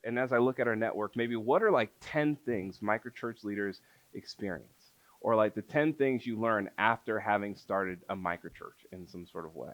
and as I look at our network, maybe what are like 10 things microchurch leaders experience? Or like the 10 things you learn after having started a microchurch in some sort of way.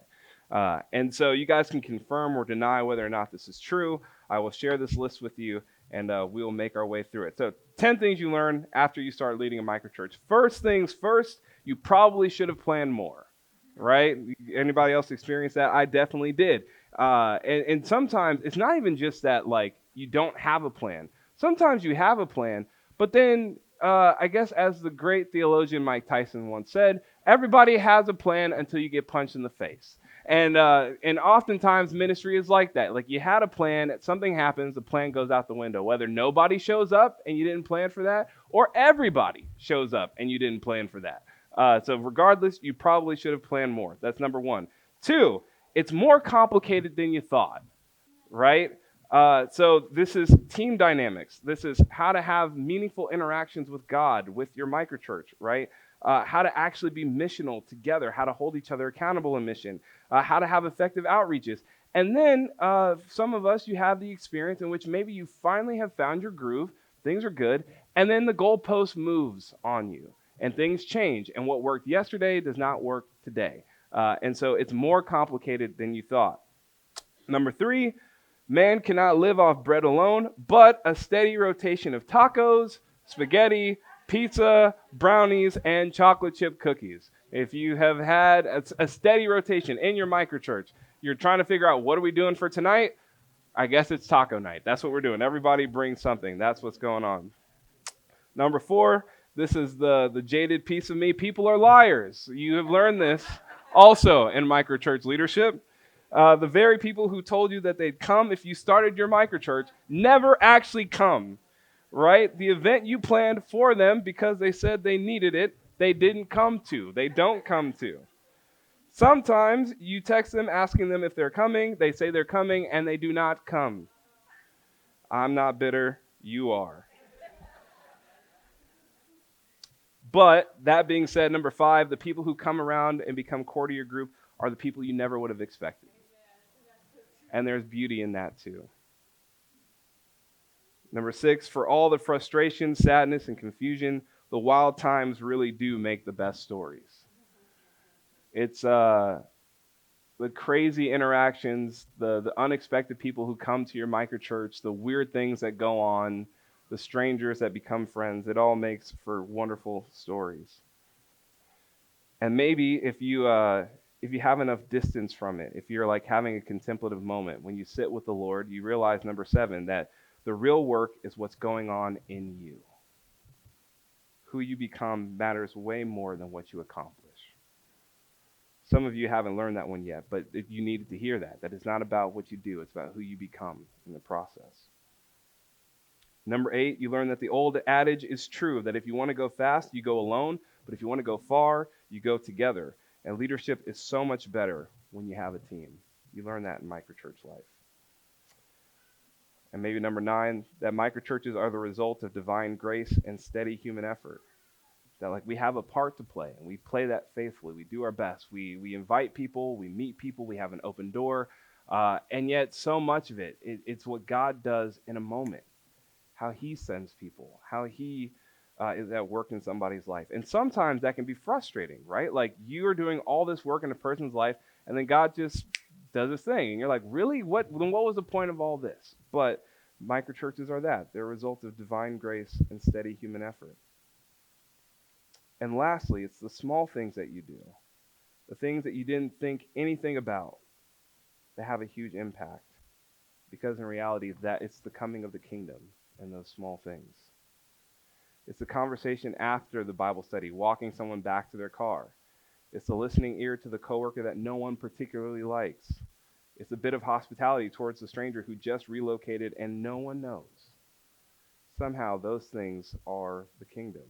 And so you guys can confirm or deny whether or not this is true. I will share this list with you, and we will make our way through it. So 10 things you learn after you start leading a microchurch. First things first, you probably should have planned more, right? Anybody else experience that? I definitely did. And sometimes it's not even just that, like, you don't have a plan. Sometimes you have a plan, but then I guess, as the great theologian Mike Tyson once said, everybody has a plan until you get punched in the face. And oftentimes ministry is like that. Like, you had a plan, something happens, the plan goes out the window. Whether nobody shows up and you didn't plan for that, or everybody shows up and you didn't plan for that. So regardless, you probably should have planned more. That's number one. Two, it's more complicated than you thought, right? So this is team dynamics. This is how to have meaningful interactions with God, with your microchurch, right? How to actually be missional together, how to hold each other accountable in mission, how to have effective outreaches. And then some of us, you have the experience in which maybe you finally have found your groove, things are good, and then the goalpost moves on you, and things change, and what worked yesterday does not work today. And so it's more complicated than you thought. Number three, man cannot live off bread alone, but a steady rotation of tacos, spaghetti, pizza, brownies, and chocolate chip cookies. If you have had a steady rotation in your microchurch, you're trying to figure out, what are we doing for tonight? I guess it's taco night. That's what we're doing. Everybody brings something. That's what's going on. Number four, this is the jaded piece of me. People are liars. You have learned this also in microchurch leadership. The very people who told you that they'd come if you started your microchurch never actually come, right? The event you planned for them because they said they needed it, they didn't come to. They don't come to. Sometimes you text them asking them if they're coming. They say they're coming and they do not come. I'm not bitter. You are. But that being said, number five, the people who come around and become core to your group are the people you never would have expected. And there's beauty in that too. Number six, for all the frustration, sadness, and confusion, the wild times really do make the best stories. It's the crazy interactions, the unexpected people who come to your microchurch, the weird things that go on, the strangers that become friends. It all makes for wonderful stories. And maybe if you have enough distance from it, if you're like having a contemplative moment when you sit with the Lord, you realize, number seven, that the real work is what's going on in you. Who you become matters way more than what you accomplish. Some of you haven't learned that one yet, but if you needed to hear that it's not about what you do, it's about who you become in the process. Number eight, you learn that the old adage is true, that if you want to go fast, you go alone, but if you want to go far, you go together. And leadership is so much better when you have a team. You learn that in microchurch life. And maybe number nine, that microchurches are the result of divine grace and steady human effort. That, like, we have a part to play, and we play that faithfully. We do our best. We invite people, we meet people, we have an open door, and yet so much of it's what God does in a moment, how he sends people, how he is at work in somebody's life. And sometimes that can be frustrating, right? Like, you are doing all this work in a person's life, and then God just does his thing, and you're like, really? What was the point of all this? But microchurches are that. They're a result of divine grace and steady human effort. And lastly, it's the small things that you do, the things that you didn't think anything about, that have a huge impact. Because in reality, that it's the coming of the kingdom in those small things. It's the conversation after the Bible study, walking someone back to their car. It's the listening ear to the coworker that no one particularly likes. It's a bit of hospitality towards the stranger who just relocated and no one knows. Somehow those things are the kingdom.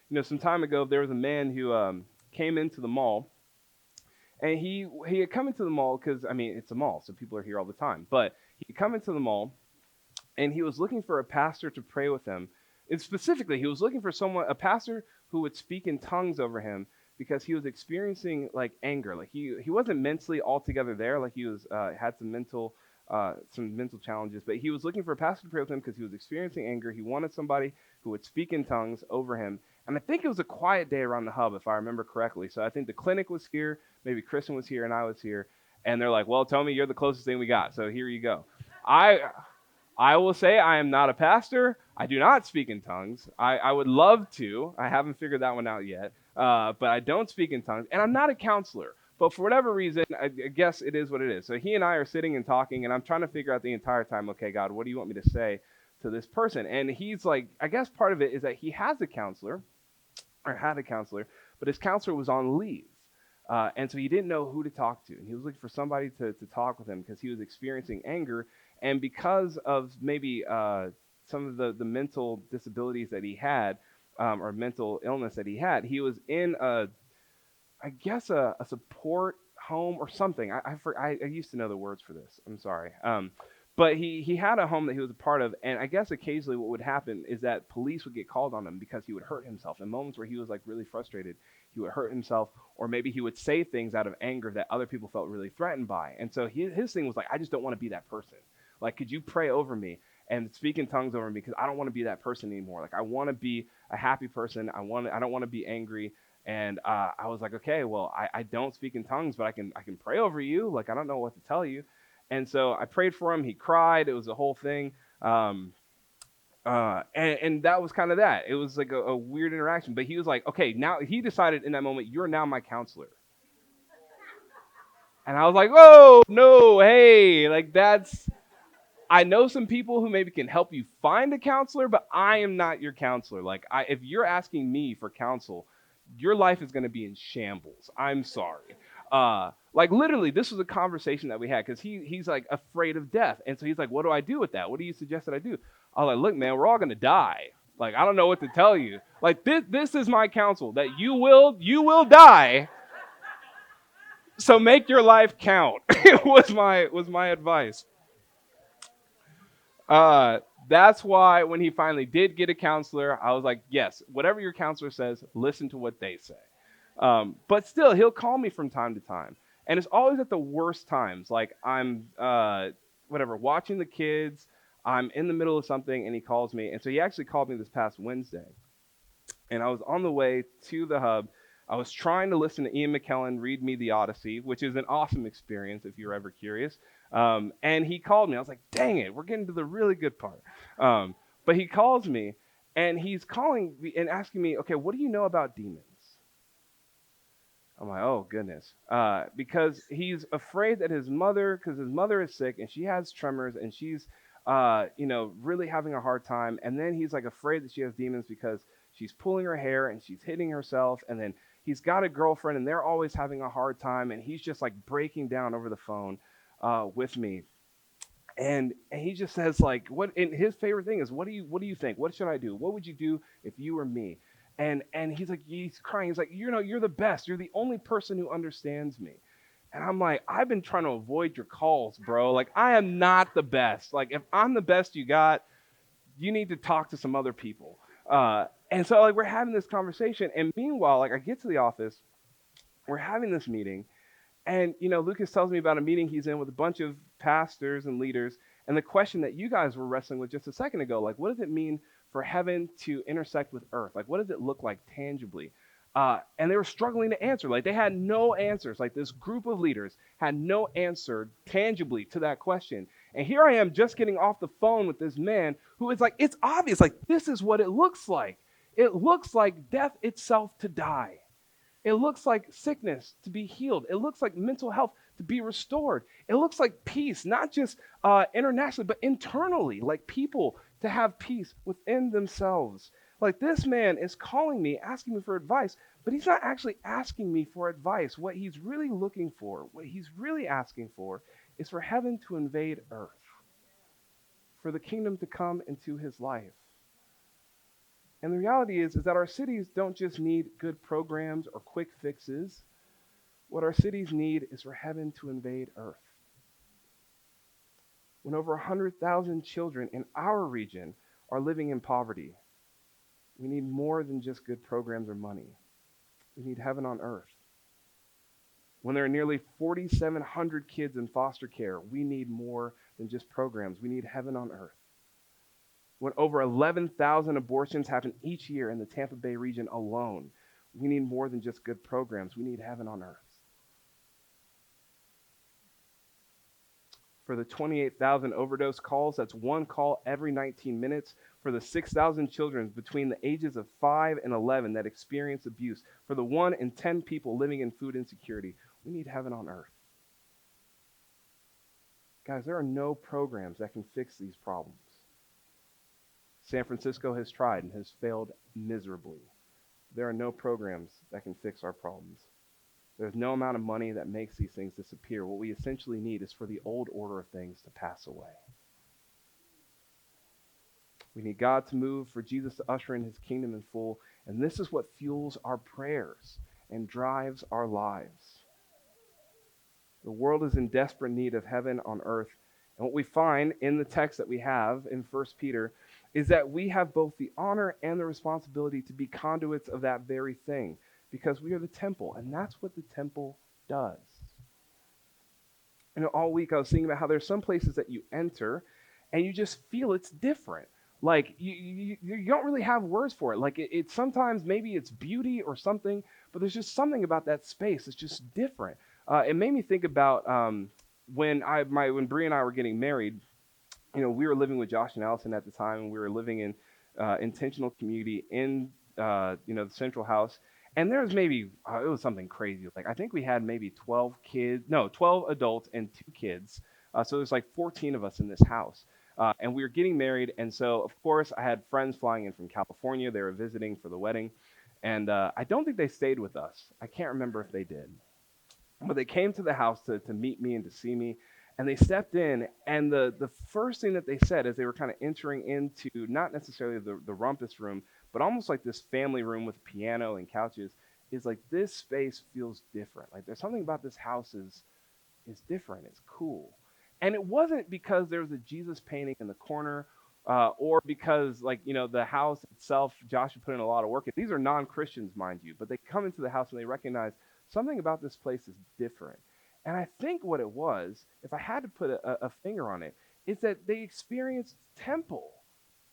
You know, some time ago, there was a man who came into the mall, and he had come into the mall because, I mean, it's a mall, so people are here all the time. But he had come into the mall, and he was looking for a pastor to pray with him. And specifically, he was looking for a pastor who would speak in tongues over him, because he was experiencing like anger. Like he wasn't mentally altogether there. Like he was had some mental some mental challenges, but he was looking for a pastor to pray with him because he was experiencing anger. He wanted somebody who would speak in tongues over him. And I think it was a quiet day around the hub, if I remember correctly. So I think the clinic was here, maybe Kristen was here, and I was here. And they're like, "Well, Tommy, you're the closest thing we got, so here you go." I I will say I am not a pastor. I do not speak in tongues. I would love to. I haven't figured that one out yet. But I don't speak in tongues, and I'm not a counselor. But for whatever reason, I guess it is what it is. So he and I are sitting and talking, and I'm trying to figure out the entire time, okay, God, what do you want me to say to this person? And he's like, I guess part of it is that he has a counselor, or had a counselor, but his counselor was on leave. And so he didn't know who to talk to. And he was looking for somebody to talk with him because he was experiencing anger. And because of maybe some of the mental disabilities that he had, or mental illness that he was in I guess a support home or something. I used to know the words for this. I'm sorry. But he had a home that he was a part of, and I guess occasionally what would happen is that police would get called on him because he would hurt himself. In moments where he was like really frustrated, he would hurt himself, or maybe he would say things out of anger that other people felt really threatened by. And so his thing was like, I just don't want to be that person. Like, could you pray over me and speak in tongues over me because I don't want to be that person anymore. Like, I want to be a happy person. I don't want to be angry. And I was like, okay, well, I don't speak in tongues, but I can pray over you. Like, I don't know what to tell you. And so I prayed for him. He cried. It was a whole thing. And that was kind of that. It was like a weird interaction. But he was like, okay, now he decided in that moment, you're now my counselor. And I was like, oh, no, hey, like that's, I know some people who maybe can help you find a counselor, but I am not your counselor. Like, if you're asking me for counsel, your life is going to be in shambles. I'm sorry. Like literally, this was a conversation that we had because he's like afraid of death, and so he's like, "What do I do with that? What do you suggest that I do?" I was like, "Look, man, we're all going to die. Like, I don't know what to tell you. Like, this is my counsel that you will die. So make your life count." was my advice. Uh, that's why when he finally did get a counselor, I was like, yes, whatever your counselor says, listen to what they say. But still, he'll call me from time to time. And it's always at the worst times. Like I'm, whatever, watching the kids, I'm in the middle of something, and he calls me. And so he actually called me this past Wednesday. And I was on the way to the hub. I was trying to listen to Ian McKellen read me the Odyssey, which is an awesome experience if you're ever curious. And he called me. I was like, dang it, we're getting to the really good part. But he calls me, and he's calling me and asking me, okay, what do you know about demons? I'm like, oh goodness, because he's afraid that because his mother is sick and she has tremors and she's, really having a hard time. And then he's like afraid that she has demons because she's pulling her hair and she's hitting herself. And then he's got a girlfriend and they're always having a hard time. And he's just like breaking down over the phone with me. And he just says like, what? And his favorite thing is, what do you think? What should I do? What would you do if you were me? And he's like, he's crying. He's like, you're the best. You're the only person who understands me. And I'm like, I've been trying to avoid your calls, bro. Like, I am not the best. Like, if I'm the best you got, you need to talk to some other people. And so, like, we're having this conversation. And meanwhile, like, I get to the office, we're having this meeting. And, Lucas tells me about a meeting he's in with a bunch of pastors and leaders. And the question that you guys were wrestling with just a second ago, like, what does it mean for heaven to intersect with earth? Like, what does it look like tangibly? And they were struggling to answer. Like, they had no answers. Like, this group of leaders had no answer tangibly to that question. And here I am just getting off the phone with this man who is like, it's obvious. Like, this is what it looks like. It looks like death itself to die. It looks like sickness to be healed. It looks like mental health to be restored. It looks like peace, not just internationally, but internally, like people to have peace within themselves. Like this man is calling me, asking me for advice, but he's not actually asking me for advice. What he's really looking for, what he's really asking for, is for heaven to invade earth, for the kingdom to come into his life. And the reality is that our cities don't just need good programs or quick fixes. What our cities need is for heaven to invade earth. When over 100,000 children in our region are living in poverty, we need more than just good programs or money. We need heaven on earth. When there are nearly 4,700 kids in foster care, we need more than just programs. We need heaven on earth. When over 11,000 abortions happen each year in the Tampa Bay region alone, we need more than just good programs. We need heaven on earth. For the 28,000 overdose calls, that's one call every 19 minutes. For the 6,000 children between the ages of 5 and 11 that experience abuse. For the 1 in 10 people living in food insecurity, we need heaven on earth. Guys, there are no programs that can fix these problems. San Francisco has tried and has failed miserably. There are no programs that can fix our problems. There's no amount of money that makes these things disappear. What we essentially need is for the old order of things to pass away. We need God to move, for Jesus to usher in his kingdom in full, and this is what fuels our prayers and drives our lives. The world is in desperate need of heaven on earth, and what we find in the text that we have in 1 Peter is that we have both the honor and the responsibility to be conduits of that very thing, because we are the temple, and that's what the temple does. All week I was thinking about how there's some places that you enter and you just feel it's different. Like you don't really have words for it. Like it sometimes maybe it's beauty or something, but there's just something about that space that's just different. It made me think about when Bree and I were getting married. We were living with Josh and Allison at the time, and we were living in intentional community in the central house. And there was maybe it was something crazy. Like I think we had maybe 12 adults and 2 kids. So there's like 14 of us in this house. And we were getting married, and so of course I had friends flying in from California. They were visiting for the wedding, and I don't think they stayed with us. I can't remember if they did, but they came to the house to meet me and to see me, and they stepped in, and the first thing that they said as they were kind of entering into not necessarily the rumpus room, but almost like this family room with piano and couches, is like, this space feels different. Like there's something about this house is different. It's cool. And it wasn't because there was a Jesus painting in the corner, or because the house itself, Josh had put in a lot of work. These are non-Christians, mind you, but they come into the house and they recognize something about this place is different. And I think what it was, if I had to put a finger on it, is that they experienced temple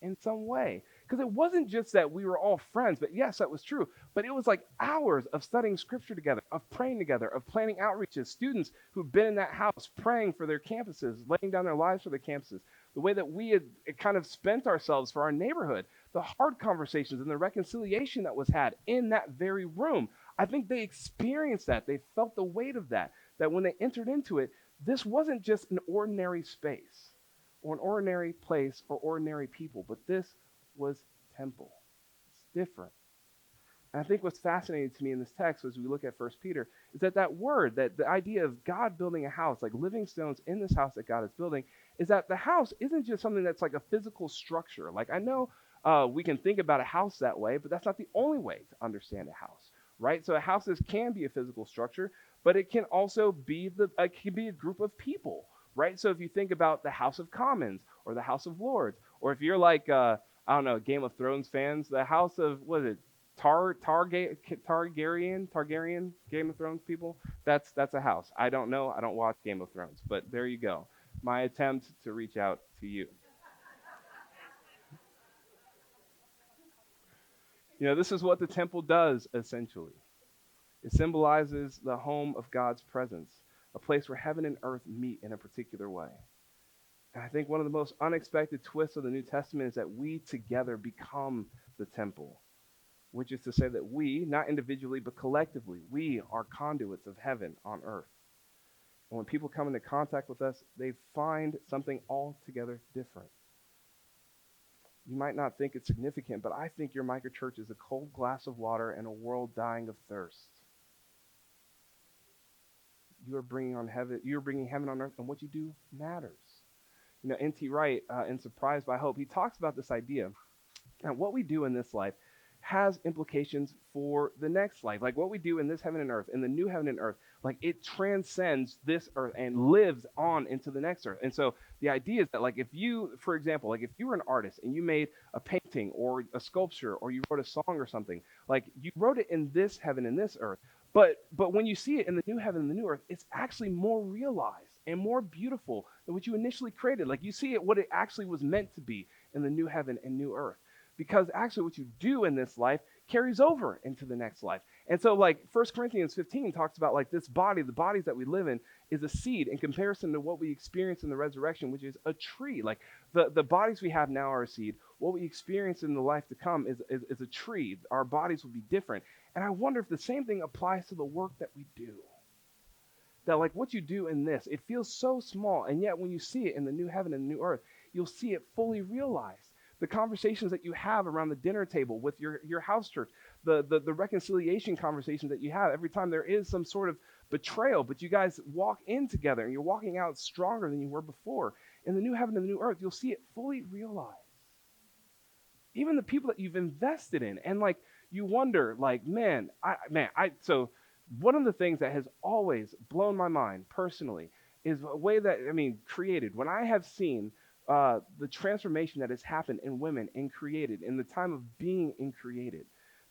in some way. Because it wasn't just that we were all friends, but yes, that was true. But it was like hours of studying scripture together, of praying together, of planning outreaches, students who'd been in that house praying for their campuses, laying down their lives for their campuses, the way that we had kind of spent ourselves for our neighborhood, the hard conversations and the reconciliation that was had in that very room. I think they experienced that. They felt the weight of that when they entered into it, this wasn't just an ordinary space or an ordinary place or ordinary people, but this was temple. It's different. And I think what's fascinating to me in this text as we look at 1 Peter is that word, that the idea of God building a house, like living stones in this house that God is building, is that the house isn't just something that's like a physical structure. Like I know we can think about a house that way, but that's not the only way to understand a house, right? So a house can be a physical structure, but it can also be a group of people, right? So if you think about the House of Commons or the House of Lords, or if you're like I don't know, Game of Thrones fans, the House of Targaryen Game of Thrones people. That's a house. I don't know. I don't watch Game of Thrones, but there you go. My attempt to reach out to you. This is what the temple does essentially. It symbolizes the home of God's presence, a place where heaven and earth meet in a particular way. And I think one of the most unexpected twists of the New Testament is that we together become the temple, which is to say that we, not individually, but collectively, we are conduits of heaven on earth. And when people come into contact with us, they find something altogether different. You might not think it's significant, but I think your microchurch is a cold glass of water in a world dying of thirst. You are bringing heaven on earth, and what you do matters. N.T. Wright, in Surprised by Hope, he talks about this idea that what we do in this life has implications for the next life. Like what we do in this heaven and earth, in the new heaven and earth, like it transcends this earth and lives on into the next earth. And so the idea is that like if you, for example, like if you were an artist and you made a painting or a sculpture or you wrote a song or something, like you wrote it in this heaven and this earth, But when you see it in the new heaven and the new earth, it's actually more realized and more beautiful than what you initially created. Like you see it what it actually was meant to be in the new heaven and new earth. Because actually what you do in this life carries over into the next life. And so like 1 Corinthians 15 talks about like this body, the bodies that we live in is a seed in comparison to what we experience in the resurrection, which is a tree. Like the bodies we have now are a seed. What we experience in the life to come is a tree. Our bodies will be different. And I wonder if the same thing applies to the work that we do. That like what you do in this, it feels so small, and yet when you see it in the new heaven and the new earth, you'll see it fully realized. The conversations that you have around the dinner table with your house church, the reconciliation conversations that you have every time there is some sort of betrayal, but you guys walk in together and you're walking out stronger than you were before. In the new heaven and the new earth, you'll see it fully realized. Even the people that you've invested in, and like you wonder, like, so one of the things that has always blown my mind personally is a way that, created, when I have seen the transformation that has happened in women and created in the time of being in created,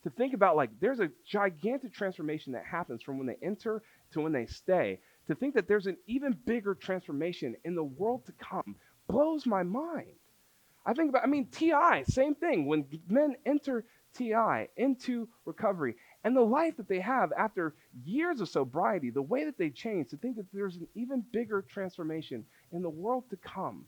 to think about like there's a gigantic transformation that happens from when they enter to when they stay, to think that there's an even bigger transformation in the world to come blows my mind. I think about, TI, same thing. When men enter TI into recovery and the life that they have after years of sobriety, the way that they change, to think that there's an even bigger transformation in the world to come,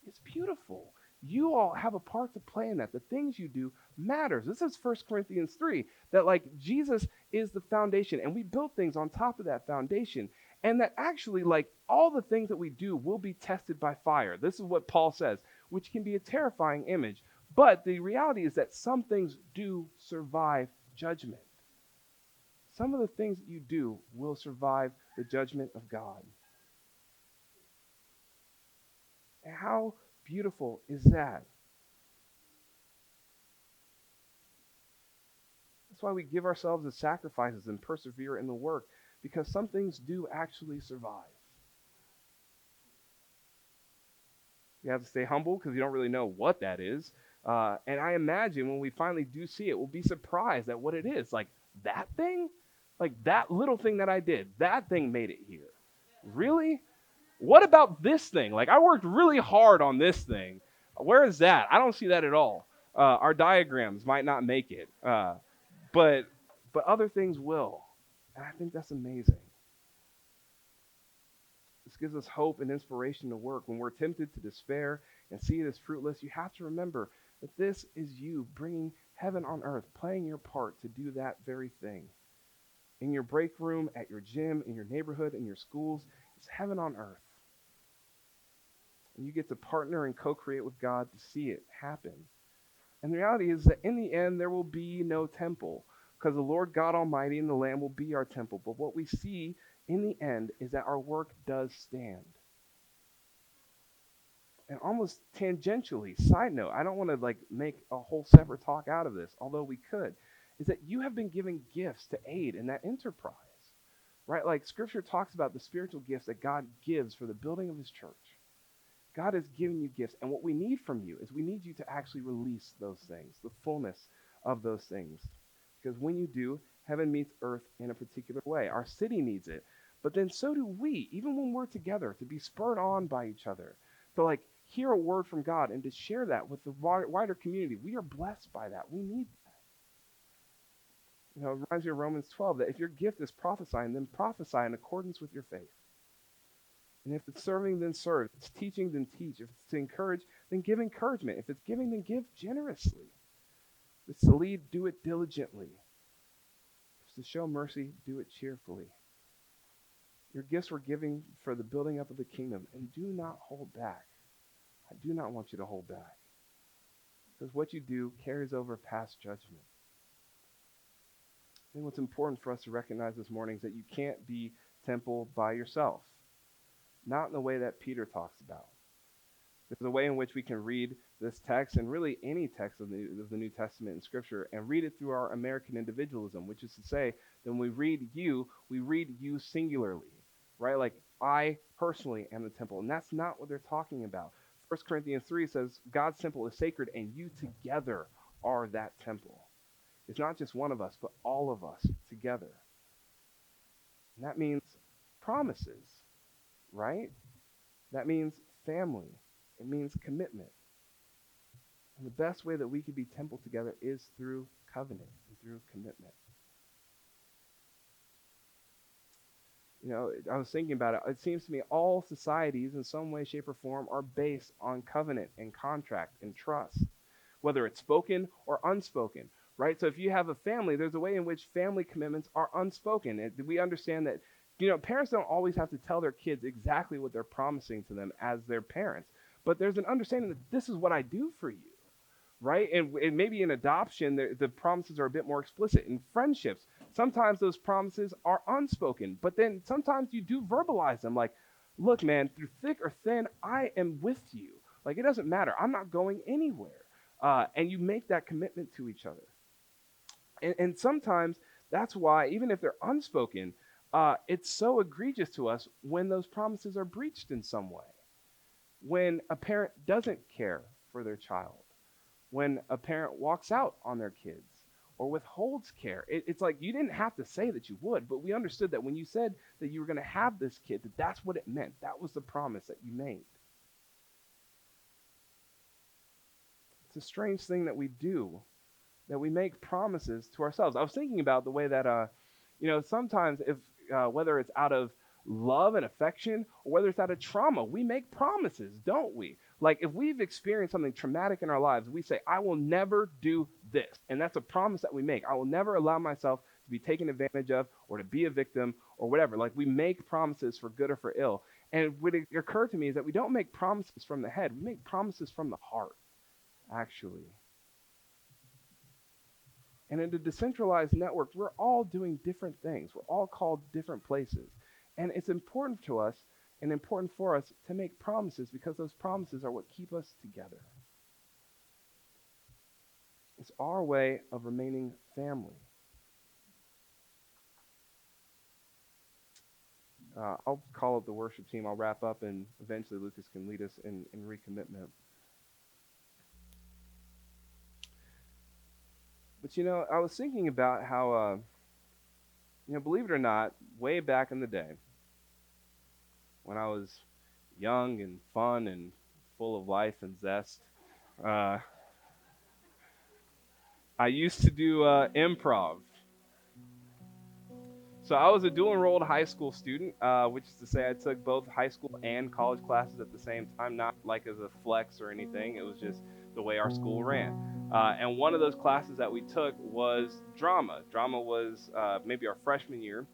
it's beautiful. You all have a part to play in that. The things you do matters. This is 1 Corinthians 3, that like Jesus is the foundation and we build things on top of that foundation. And that actually like all the things that we do will be tested by fire. This is what Paul says, which can be a terrifying image. But the reality is that some things do survive judgment. Some of the things that you do will survive the judgment of God. And how beautiful is that? That's why we give ourselves as sacrifices and persevere in the work, because some things do actually survive. You have to stay humble because you don't really know what that is. And I imagine when we finally do see it, we'll be surprised at what it is. Like that thing? Like that little thing that I did, that thing made it here. Really? What about this thing? Like I worked really hard on this thing. Where is that? I don't see that at all. Our diagrams might not make it, but other things will. And I think that's amazing. This gives us hope and inspiration to work. When we're tempted to despair and see it as fruitless, you have to remember that this is you bringing heaven on earth, playing your part to do that very thing. In your break room, at your gym, in your neighborhood, in your schools, it's heaven on earth. And you get to partner and co-create with God to see it happen. And the reality is that in the end, there will be no temple, because the Lord God Almighty and the Lamb will be our temple. But what we see in the end is that our work does stand. And almost tangentially, side note, I don't want to like make a whole separate talk out of this, although we could, is that you have been given gifts to aid in that enterprise, right? Like Scripture talks about the spiritual gifts that God gives for the building of his church. God has given you gifts, and what we need from you is we need you to actually release those things, the fullness of those things. Because when you do, heaven meets earth in a particular way. Our city needs it, but then so do we, even when we're together, to be spurred on by each other, to like hear a word from God and to share that with the wider community. We are blessed by that. We need that. You know, it reminds me of Romans 12, that if your gift is prophesying, then prophesy in accordance with your faith. And if it's serving, then serve. If it's teaching, then teach. If it's to encourage, then give encouragement. If it's giving, then give generously. If it's to lead, do it diligently. If it's to show mercy, do it cheerfully. Your gifts were given for the building up of the kingdom, and do not hold back. I do not want you to hold back, because what you do carries over past judgment. I think what's important for us to recognize this morning is that you can't be temple by yourself. Not in the way that Peter talks about. There's a way in which we can read this text, and really any text of the New Testament in Scripture, and read it through our American individualism, which is to say that when we read you singularly, right? Like, I personally am the temple, and that's not what they're talking about. 1 Corinthians 3 says, God's temple is sacred, and you together are that temple. It's not just one of us, but all of us together. And that means promises, right? That means family. It means commitment. And the best way that we can be temple together is through covenant and through commitment. I was thinking about it. It seems to me all societies, in some way, shape, or form, are based on covenant and contract and trust, whether it's spoken or unspoken, right? So if you have a family, there's a way in which family commitments are unspoken. We understand that, parents don't always have to tell their kids exactly what they're promising to them as their parents, but there's an understanding that this is what I do for you, right? And maybe in adoption, the promises are a bit more explicit. In friendships, sometimes those promises are unspoken, but then sometimes you do verbalize them like, look, man, through thick or thin, I am with you. Like, it doesn't matter. I'm not going anywhere. And you make that commitment to each other. And sometimes that's why, even if they're unspoken, it's so egregious to us when those promises are breached in some way. When a parent doesn't care for their child, when a parent walks out on their kids or withholds care. It's like you didn't have to say that you would, but we understood that when you said that you were going to have this kid, that's what it meant. That was the promise that you made. It's a strange thing that we do, that we make promises to ourselves. I was thinking about the way that, sometimes if whether it's out of love and affection or whether it's out of trauma, we make promises, don't we? Like if we've experienced something traumatic in our lives, we say, I will never do this. And that's a promise that we make. I will never allow myself to be taken advantage of or to be a victim or whatever. Like we make promises for good or for ill. And what it occurred to me is that we don't make promises from the head. We make promises from the heart, actually. And in a decentralized network, we're all doing different things. We're all called different places. And it's important to us and important for us to make promises because those promises are what keep us together. It's our way of remaining family. I'll call up the worship team. I'll wrap up, and eventually Lucas can lead us in recommitment. But I was thinking about how, believe it or not, way back in the day, when I was young and fun and full of life and zest, uh, I used to do improv. So I was a dual enrolled high school student, which is to say I took both high school and college classes at the same time, not like as a flex or anything. It was just the way our school ran. And one of those classes that we took was drama. Drama was maybe our freshman year.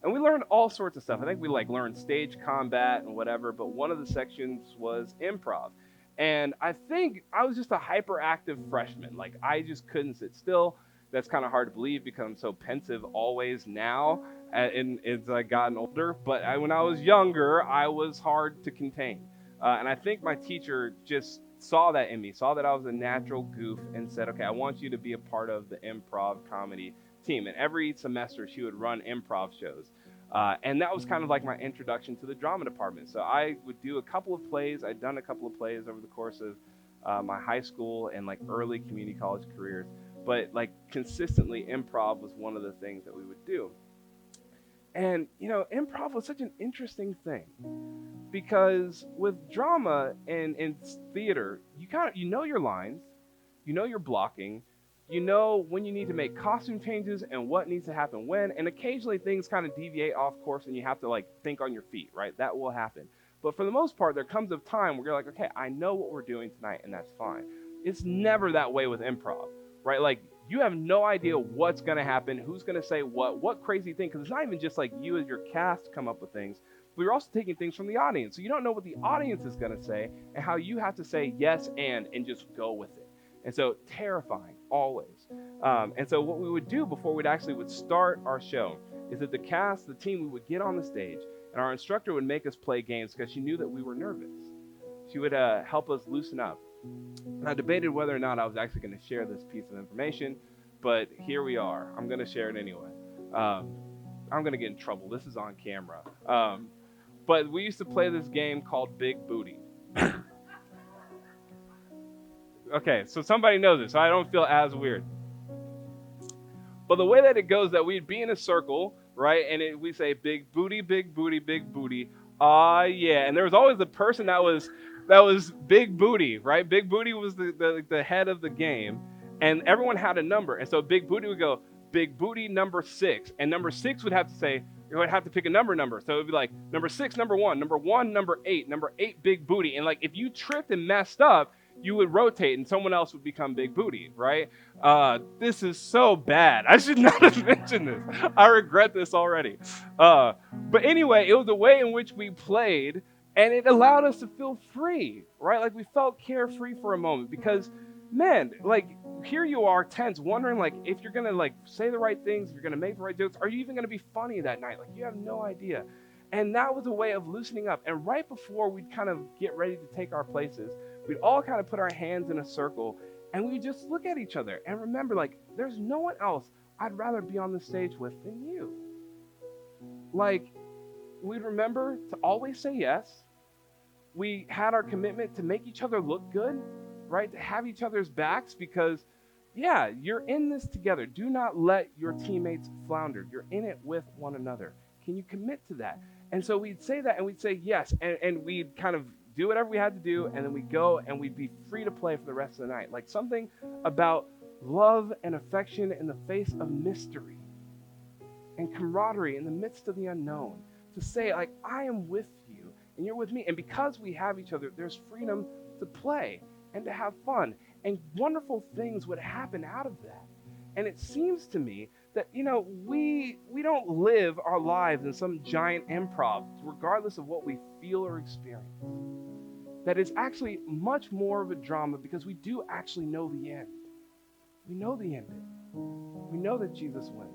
And we learned all sorts of stuff. I think we learned stage combat and whatever, but one of the sections was improv. And I think I was just a hyperactive freshman. Like I just couldn't sit still. That's kind of hard to believe because I'm so pensive always now and as I gotten older. But when I was younger, I was hard to contain. And I think my teacher just saw that in me, saw that I was a natural goof and said, okay, I want you to be a part of the improv comedy team. And every semester she would run improv shows. And that was kind of like my introduction to the drama department. So I would do a couple of plays. I'd done a couple of plays over the course of my high school and early community college careers. But consistently, improv was one of the things that we would do. And improv was such an interesting thing because with drama and theater, you know your lines, you know your blocking, you know when you need to make costume changes and what needs to happen when, and occasionally things kind of deviate off course and you have to think on your feet, right? That will happen. But for the most part, there comes a time where you're like, okay, I know what we're doing tonight and that's fine. It's never that way with improv, right? You have no idea what's going to happen, who's going to say what crazy thing, because it's not even just you as your cast come up with things, but you're also taking things from the audience. So you don't know what the audience is going to say and how you have to say yes and just go with it. And so terrifying, always. And so what we would do before we'd start our show is that the team, we would get on the stage and our instructor would make us play games because she knew that we were nervous. She would help us loosen up. And I debated whether or not I was actually going to share this piece of information, but here we are. I'm going to share it anyway. I'm going to get in trouble. This is on camera. But we used to play this game called Big Booty. Okay, so somebody knows it, so I don't feel as weird. But the way that it goes, that we'd be in a circle, right? And we say big booty, big booty, big booty. Ah, yeah. And there was always the person that was big booty, right? Big booty was the head of the game, and everyone had a number. And so big booty would go big booty number 6, and number 6 would have to say you would have to pick a number. So it would be like number 6, number 1, number 1, number 8, big booty. And like if you tripped and messed up, you would rotate and someone else would become big booty, right? This is so bad. I should not have mentioned this. I regret this already. But anyway, it was the way in which we played, and it allowed us to feel free, right? Like we felt carefree for a moment because, man, like here you are tense, wondering like if you're gonna like say the right things, if you're gonna make the right jokes, are you even gonna be funny that night? Like you have no idea. And that was a way of loosening up. And right before we'd kind of get ready to take our places, we'd all kind of put our hands in a circle and we just look at each other and remember, like, there's no one else I'd rather be on the stage with than you. Like, we'd remember to always say yes. We had our commitment to make each other look good, right? To have each other's backs because, yeah, you're in this together. Do not let your teammates flounder. You're in it with one another. Can you commit to that? And so we'd say that and we'd say yes. And we'd kind of do whatever we had to do. And then we'd go and we'd be free to play for the rest of the night. Like something about love and affection in the face of mystery and camaraderie in the midst of the unknown. To say, like, I am with you and you're with me. And because we have each other, there's freedom to play and to have fun. And wonderful things would happen out of that. And it seems to me that, we don't live our lives in some giant improv, regardless of what we feel or experience. That it's actually much more of a drama because we do actually know the end. We know the ending. We know that Jesus wins.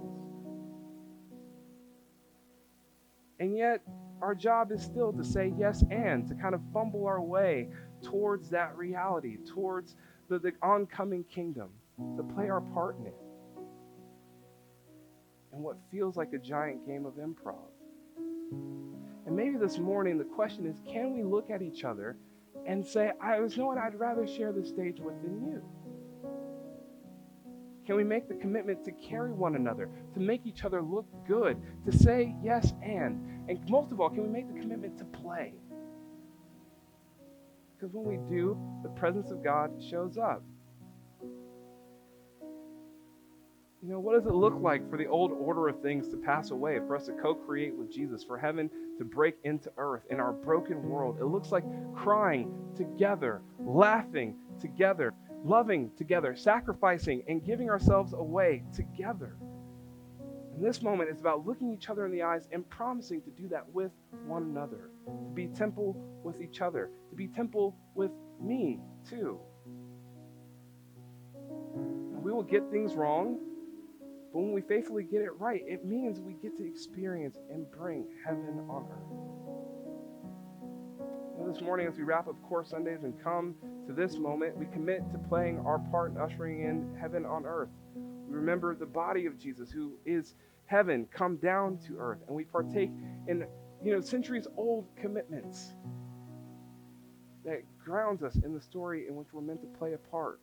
And yet, our job is still to say yes and to kind of fumble our way towards that reality, towards the oncoming kingdom, to play our part in it. And what feels like a giant game of improv. And maybe this morning the question is, can we look at each other and say, there's no one I'd rather share the stage with than you? Can we make the commitment to carry one another, to make each other look good, to say yes and most of all, can we make the commitment to play? Because when we do, the presence of God shows up. What does it look like for the old order of things to pass away, for us to co-create with Jesus, for heaven to break into earth in our broken world? It looks like crying together, laughing together, loving together, sacrificing and giving ourselves away together. And this moment is about looking each other in the eyes and promising to do that with one another, to be temple with each other, to be temple with me too. And we will get things wrong, but when we faithfully get it right, it means we get to experience and bring heaven on earth. This morning, as we wrap up Core Sundays and come to this moment, we commit to playing our part in ushering in heaven on earth. We remember the body of Jesus, who is heaven, come down to earth, and we partake in centuries-old commitments that grounds us in the story in which we're meant to play a part.